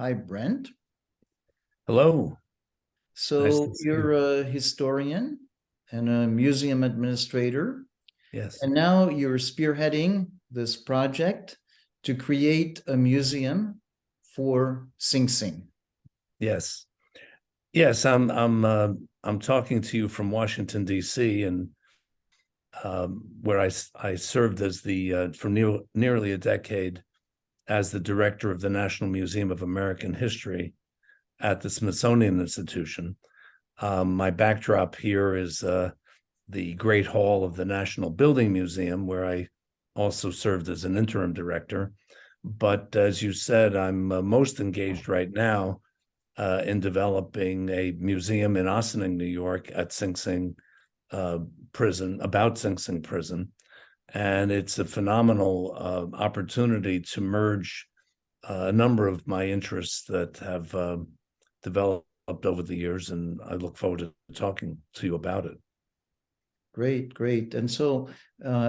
Hi, Brent. Hello. Nice So to see you. you're a historian and a museum administrator, Yes. and now you're spearheading this project to create a museum for Sing Sing. Yes. Yes, I'm talking to you from Washington, D.C., and where I served as the for nearly a decade as the director of the National Museum of American History at the Smithsonian Institution. My backdrop here is the Great Hall of the National Building Museum, where I also served as an interim director. But as you said, I'm most engaged right now in developing a museum in Ossining, New York, at Sing Sing prison, about Sing Sing prison. And it's a phenomenal opportunity to merge a number of my interests that have developed over the years. And I look forward to talking to you about it. Great, great. And so,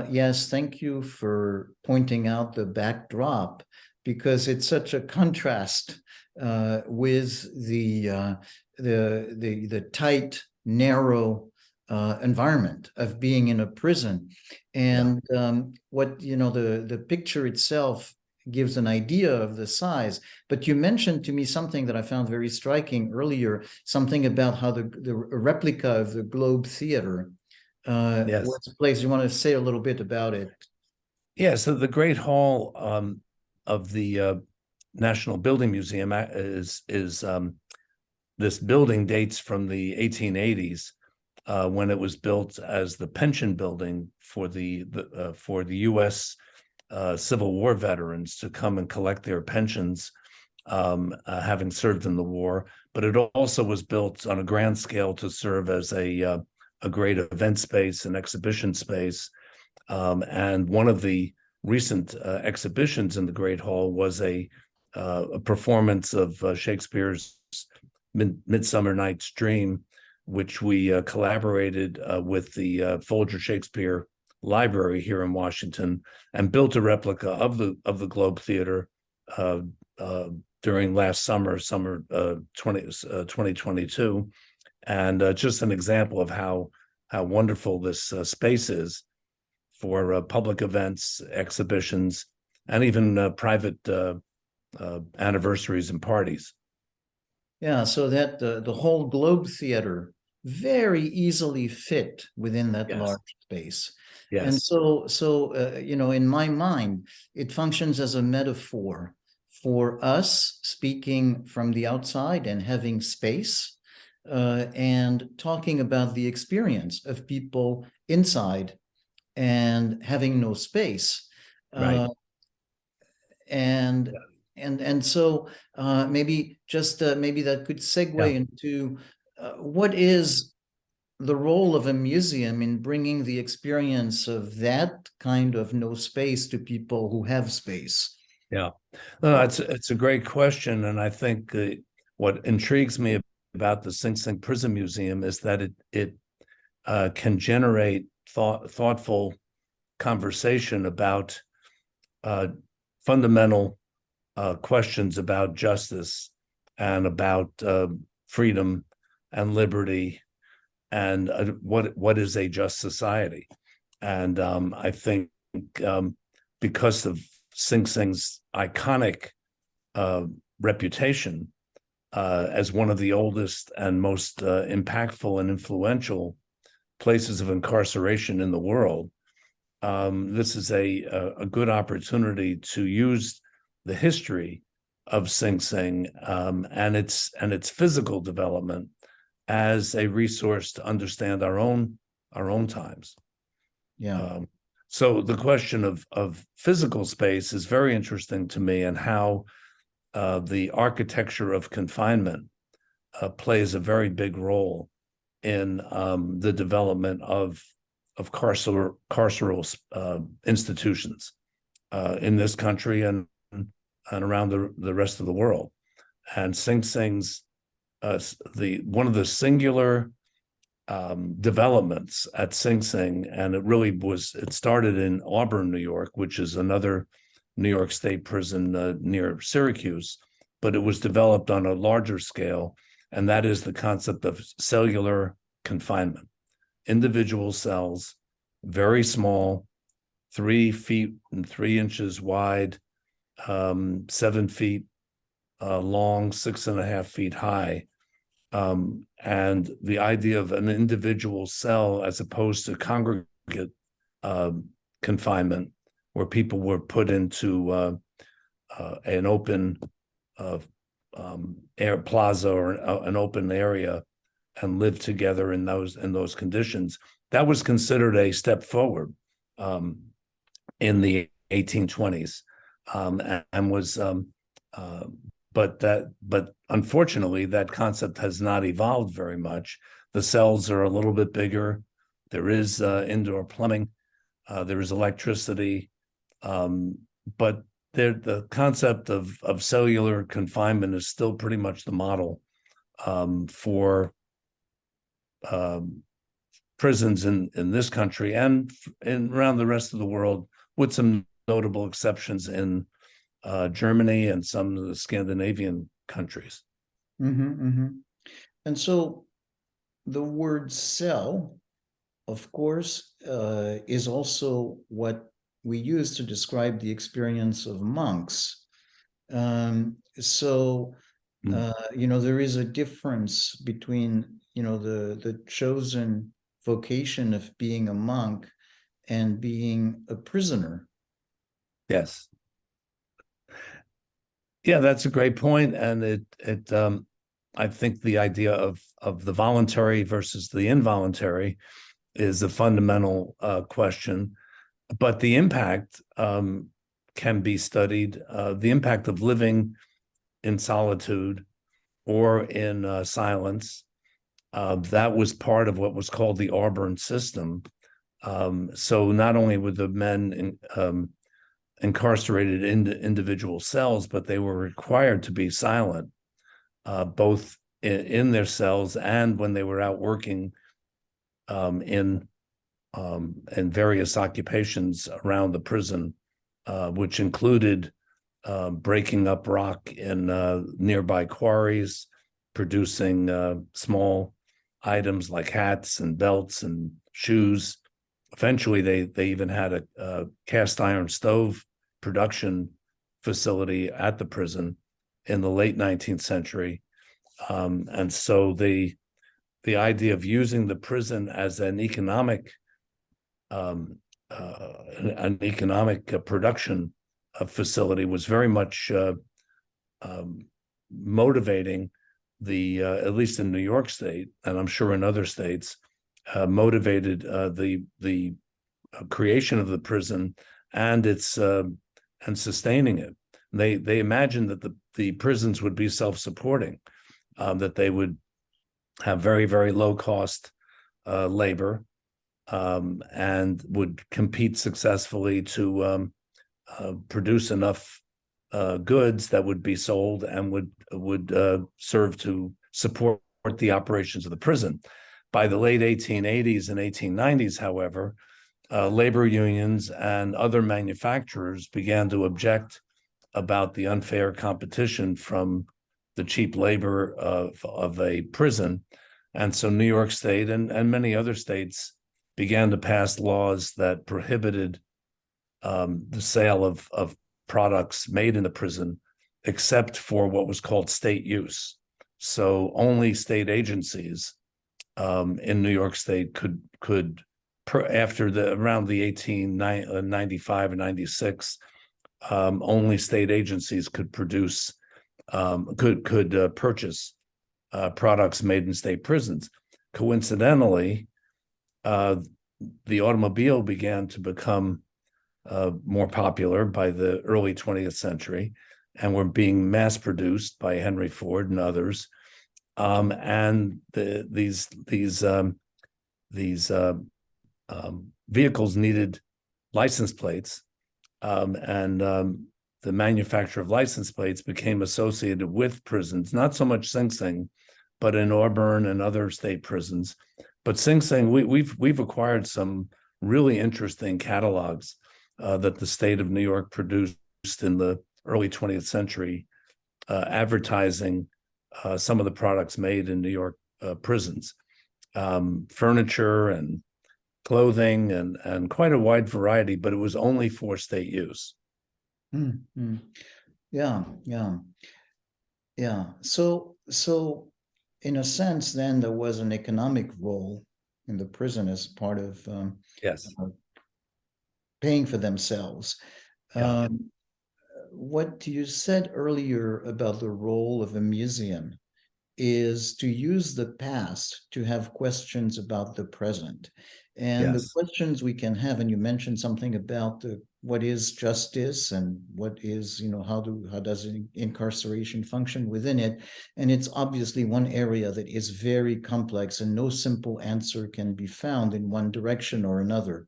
yes, thank you for pointing out the backdrop because it's such a contrast with the tight, narrow environment of being in a prison. Yeah. And what, the picture itself gives an idea of the size. But you mentioned to me something that I found very striking earlier, something about how the replica of the Globe Theater Yes. was placed. You want to say a little bit about it? Yeah. So the Great Hall of the National Building Museum is this building dates from the 1880s when it was built as the pension building for the U.S. Civil War veterans to come and collect their pensions, having served in the war. But it also was built on a grand scale to serve as a great event space, an exhibition space. And one of the recent exhibitions in the Great Hall was a performance of Shakespeare's Midsummer Night's Dream, which we collaborated with the Folger Shakespeare Library here in Washington and built a replica of the Globe Theater uh, during last summer 2022. And just an example of how wonderful this space is for public events, exhibitions, and even private anniversaries and parties. Yeah, so that the whole Globe Theater very easily fit within that Yes. large space. And Yes. so in my mind, it functions as a metaphor for us speaking from the outside and having space and talking about the experience of people inside and having no space. Right. Uh, and so maybe just maybe that could segue Yeah. into what is the role of a museum in bringing the experience of that kind of no space to people who have space. Yeah. No, it's a great question, and I think what intrigues me about the Sing Sing Prison Museum is that it can generate thoughtful conversation about uh, fundamental questions about justice and about freedom and liberty and what is a just society. And I think um, because of Sing Sing's iconic uh, reputation as one of the oldest and most impactful and influential places of incarceration in the world, this is a good opportunity to use the history of Sing Sing and its physical development as a resource to understand our own times. Yeah. Um, so the question of physical space is very interesting to me, and how the architecture of confinement plays a very big role in the development of carceral institutions in this country and around the rest of the world. And Sing Sing's the one of the singular developments at Sing Sing, and it started in Auburn, New York, which is another New York State prison near Syracuse, but it was developed on a larger scale, and that is the concept of cellular confinement. Individual cells, very small, 3 feet and 3 inches wide, 7 feet long, 6.5 feet high. And the idea of an individual cell as opposed to congregate confinement, where people were put into an open air plaza or an open area and lived together in those conditions, that was considered a step forward in the 1820s, and was but unfortunately that concept has not evolved very much. The cells are a little bit bigger. There is indoor plumbing. There is electricity, but the concept of cellular confinement is still pretty much the model for prisons in this country and around the rest of the world, with some notable exceptions in Germany and some of the Scandinavian countries. And so the word cell, of course, is also what we use to describe the experience of monks. There is a difference between, the chosen vocation of being a monk and being a prisoner. Yes. Yeah, that's a great point. And I think the idea of the voluntary versus the involuntary is a fundamental question. But the impact can be studied. The impact of living in solitude or in silence, that was part of what was called the Auburn system. So not only were the men incarcerated in individual cells, but they were required to be silent, both in their cells and when they were out working in various occupations around the prison, which included breaking up rock in nearby quarries, producing small items like hats and belts and shoes. Eventually, they even had a cast iron stove production facility at the prison in the late 19th century. And so the idea of using the prison as an economic production facility was very much motivating at least in New York State, and I'm sure in other states, motivated the creation of the prison and its and sustaining it. They imagined that the prisons would be self-supporting, that they would have very, very low cost labor, and would compete successfully to produce enough goods that would be sold and would serve to support the operations of the prison. By the late 1880s and 1890s, however, labor unions and other manufacturers began to object about the unfair competition from the cheap labor of a prison. And so New York State and many other states began to pass laws that prohibited the sale of products made in the prison, except for what was called state use. So only state agencies in New York State could after around the 1895 and 96, only state agencies could produce could purchase products made in state prisons. Coincidentally, the automobile began to become more popular by the early 20th century, and were being mass produced by Henry Ford and others. And these vehicles needed license plates, and the manufacture of license plates became associated with prisons, not so much Sing Sing, but in Auburn and other state prisons. But Sing Sing, we've acquired some really interesting catalogs that the state of New York produced in the early 20th century advertising some of the products made in New York prisons, furniture and clothing and quite a wide variety, but it was only for state use. Mm-hmm. Yeah, yeah, yeah. So in a sense, then there was an economic role in the prison as part of Yes. paying for themselves. Yeah. What you said earlier about the role of a museum is to use the past to have questions about the present. And the Yes. questions we can have, and you mentioned something about what is justice and what is, how does incarceration function within it? And it's obviously one area that is very complex and no simple answer can be found in one direction or another.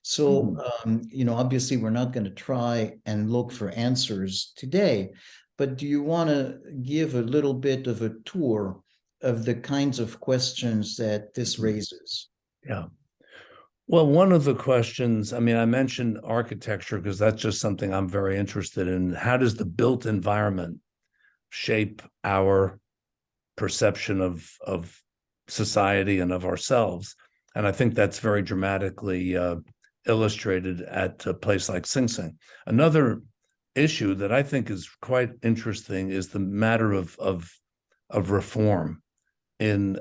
So, obviously, we're not going to try and look for answers today, but do you want to give a little bit of a tour of the kinds of questions that this raises? Yeah. Well, one of the questions, I mean, I mentioned architecture because that's just something I'm very interested in. How does the built environment shape our perception of society and of ourselves? And I think that's very dramatically illustrated at a place like Sing Sing. Another issue that I think is quite interesting is the matter of reform in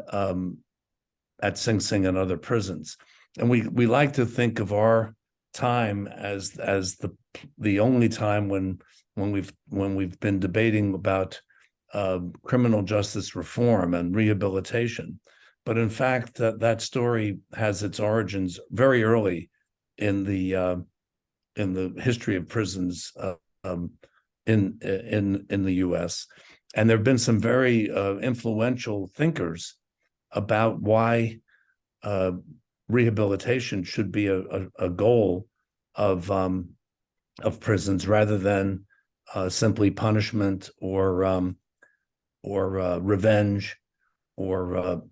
at Sing Sing and other prisons. And we like to think of our time as the only time when we've been debating about criminal justice reform and rehabilitation. But in fact, that story has its origins very early in the history of prisons in the U.S. And there have been some very influential thinkers about why rehabilitation should be a goal of prisons rather than simply punishment or revenge or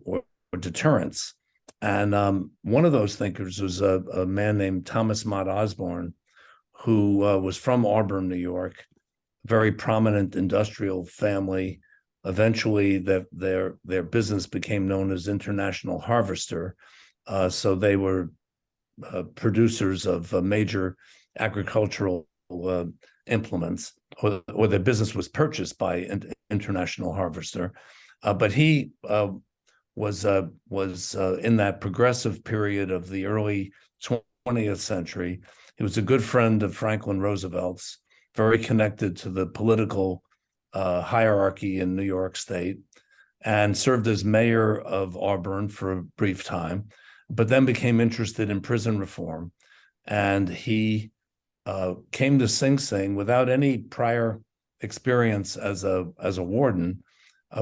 deterrence. And one of those thinkers was a man named Thomas Mott Osborne, who was from Auburn, New York, very prominent industrial family. Eventually, their business became known as International Harvester. So they were producers of major agricultural implements, or their business was purchased by International Harvester. But he was in that progressive period of the early 20th century. He was a good friend of Franklin Roosevelt's, very connected to the political hierarchy in New York State, and served as mayor of Auburn for a brief time, but then became interested in prison reform. And he came to Sing Sing without any prior experience as a warden,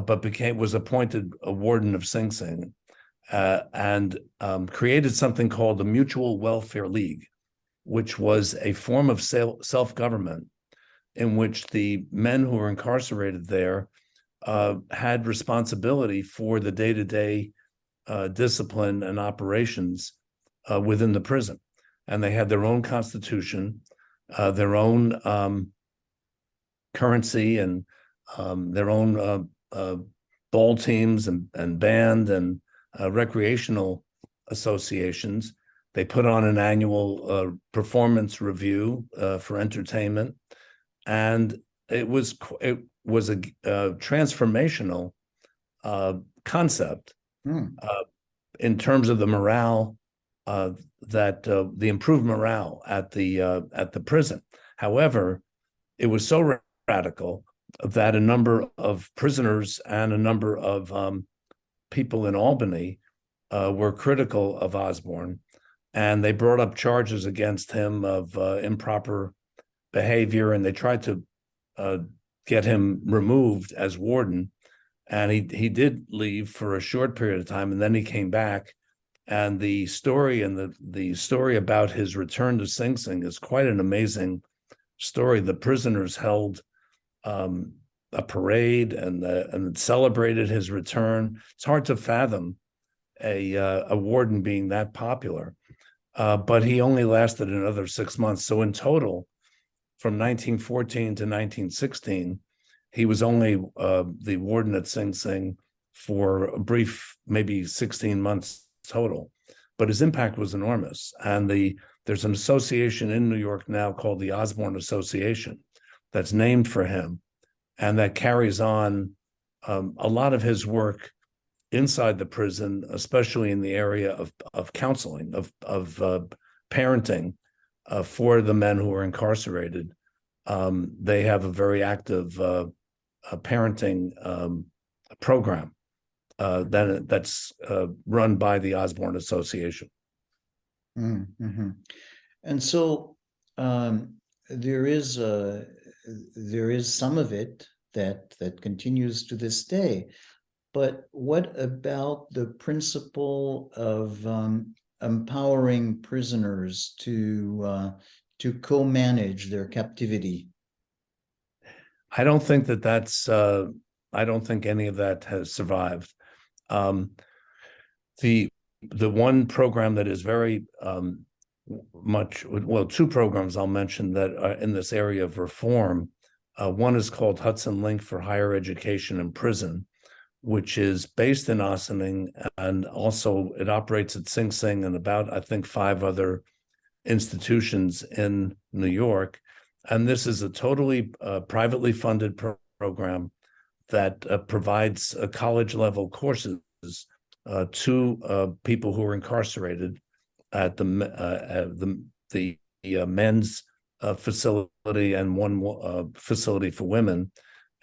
but was appointed a warden of Sing Sing, and created something called the Mutual Welfare League, which was a form of self-government in which the men who were incarcerated there had responsibility for the day-to-day discipline and operations within the prison. And they had their own constitution, their own currency, and their own ball teams and band and recreational associations. They put on an annual performance review for entertainment, and it was a transformational concept in terms of the morale, the improved morale at the prison. However, it was so radical that a number of prisoners and a number of people in Albany were critical of Osborne, and they brought up charges against him of improper behavior, and they tried to get him removed as warden. And he did leave for a short period of time, and then he came back. And the story the story about his return to Sing Sing is quite an amazing story. The prisoners held a parade and celebrated his return. It's hard to fathom a warden being that popular, but he only lasted another 6 months. So in total, from 1914 to 1916, he was only the warden at Sing Sing for a brief, maybe 16 months total, but his impact was enormous. And there's an association in New York now called the Osborne Association that's named for him, and that carries on a lot of his work inside the prison, especially in the area of counseling, of parenting for the men who are incarcerated. They have a very active parenting program that's run by the Osborne Association. Mm-hmm. And so there is some of it that continues to this day. But what about the principle of empowering prisoners to co-manage their captivity? I don't think I don't think any of that has survived. The one program that is very much, well, two programs I'll mention that are in this area of reform. One is called Hudson Link for Higher Education in Prison, which is based in Ossining, and also it operates at Sing Sing and about, I think, 5 other institutions in New York. And this is a totally privately funded program that provides college-level courses to people who are incarcerated at the men's facility and one facility for women.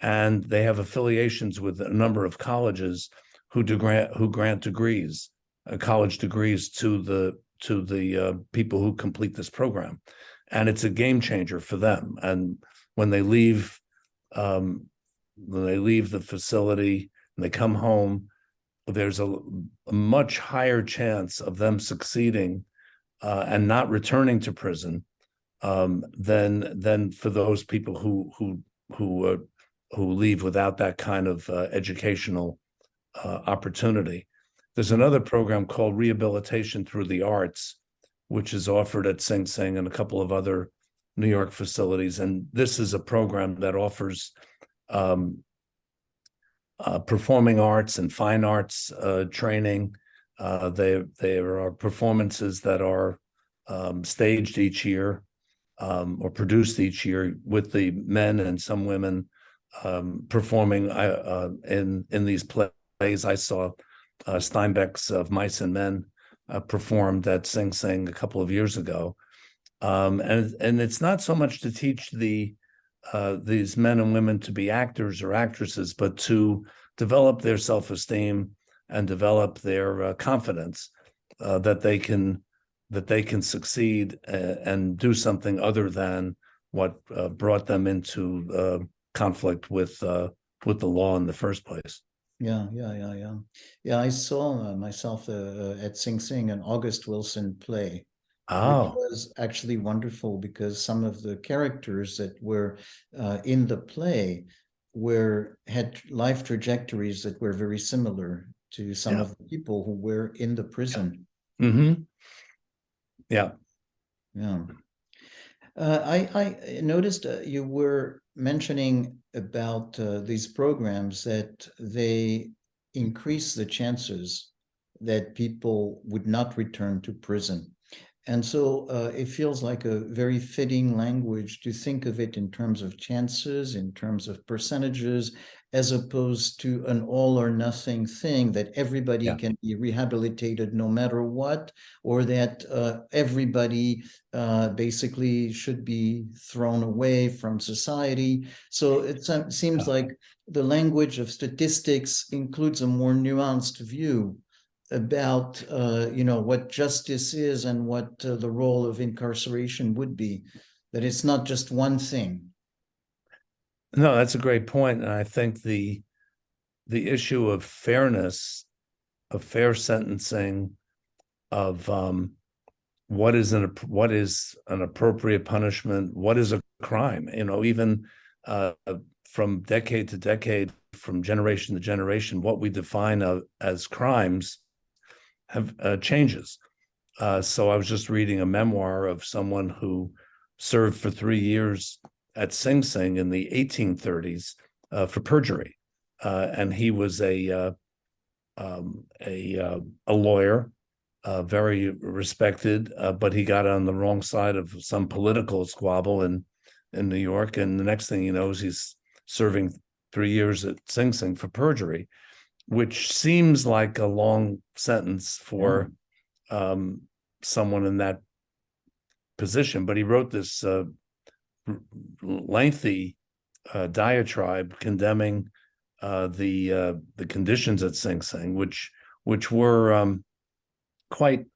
And they have affiliations with a number of colleges who grant degrees, college degrees to the people who complete this program, and it's a game changer for them. And when they leave the facility and they come home, there's a much higher chance of them succeeding and not returning to prison than for those people who leave without that kind of educational opportunity. There's another program called Rehabilitation Through the Arts, which is offered at Sing Sing and a couple of other New York facilities. And this is a program that offers performing arts and fine arts training. There are performances that are staged each year or produced each year with the men and some women performing in these plays. I saw Steinbeck's Of Mice and Men performed at Sing Sing a couple of years ago, and it's not so much to teach these men and women to be actors or actresses, but to develop their self-esteem and develop their confidence that they can succeed and do something other than what brought them into conflict with the law in the first place. Yeah. I saw myself at Sing Sing an August Wilson play, which was actually wonderful because some of the characters that were in the play had life trajectories that were very similar to some of the people who were in the prison. Mm-hmm. Yeah. I noticed you were mentioning about these programs that they increase the chances that people would not return to prison. And so it feels like a very fitting language to think of it in terms of chances, in terms of percentages, as opposed to an all or nothing thing that everybody can be rehabilitated no matter what, or that everybody basically should be thrown away from society. So it seems like the language of statistics includes a more nuanced view about what justice is and what the role of incarceration would be, that it's not just one thing. No, that's a great point. And I think the issue of fairness, of fair sentencing, of what is an appropriate punishment, what is a crime, even from decade to decade, from generation to generation, what we define as crimes have changes. So I was just reading a memoir of someone who served for 3 years at Sing Sing in the 1830s, for perjury, and he was a lawyer, very respected, but he got on the wrong side of some political squabble in New York, and the next thing he knows, he's serving 3 years at Sing Sing for perjury, which seems like a long sentence for someone in that position. But he wrote this lengthy diatribe condemning the conditions at Sing Sing, which were quite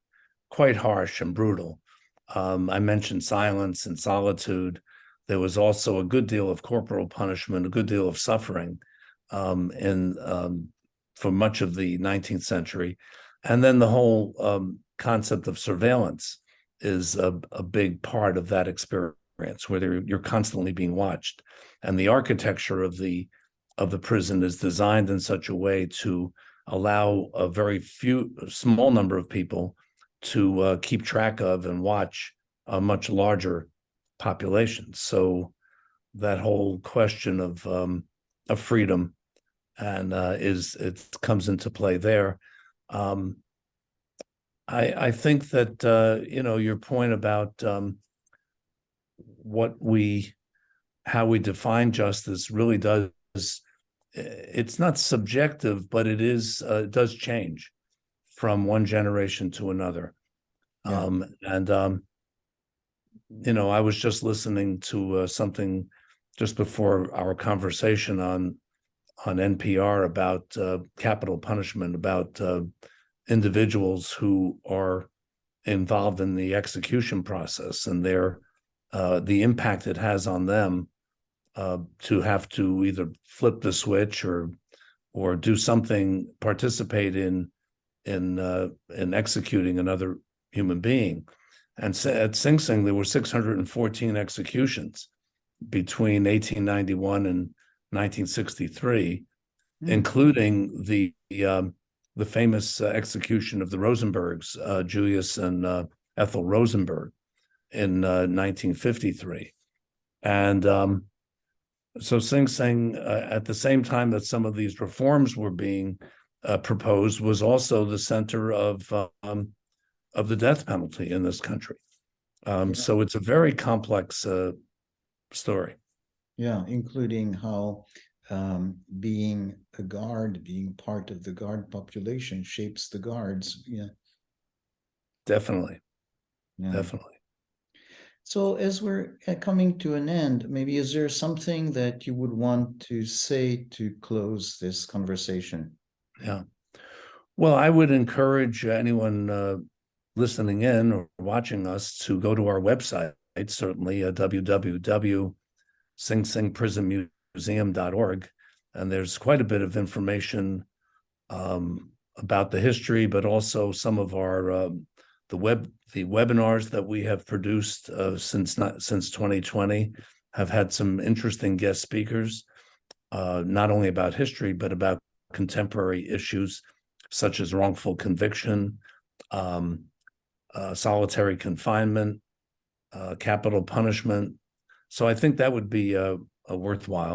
harsh and brutal. I mentioned silence and solitude. There was also a good deal of corporal punishment, a good deal of suffering, for much of the 19th century. And then the whole concept of surveillance is a big part of that experience, where you're constantly being watched. And the architecture of the prison is designed in such a way to allow a small number of people to keep track of and watch a much larger population. So that whole question of freedom and it comes into play there. I think that your point about how we define justice really does. It's not subjective, but it does change from one generation to another. Yeah. I was just listening to something just before our conversation on NPR about capital punishment, about individuals who are involved in the execution process and the impact it has on them to have to either flip the switch or do something, participate in executing another human being. And at Sing Sing, there were 614 executions between 1891 and 1963, including the famous execution of the Rosenbergs, Julius and Ethel Rosenberg, in 1953. And so Sing Sing, at the same time that some of these reforms were being proposed, was also the center of the death penalty in this country. So it's a very complex story. Yeah, including how being a guard, being part of the guard population shapes the guards. Yeah. Definitely. Yeah. Definitely. So as we're coming to an end, maybe is there something that you would want to say to close this conversation? Yeah. Well, I would encourage anyone listening in or watching us to go to our website, certainly www.singsingprisonmuseum.org. And there's quite a bit of information about the history, but also some of our the webinars that we have produced since 2020 have had some interesting guest speakers, not only about history, but about contemporary issues such as wrongful conviction, solitary confinement, capital punishment. So I think that would be a worthwhile.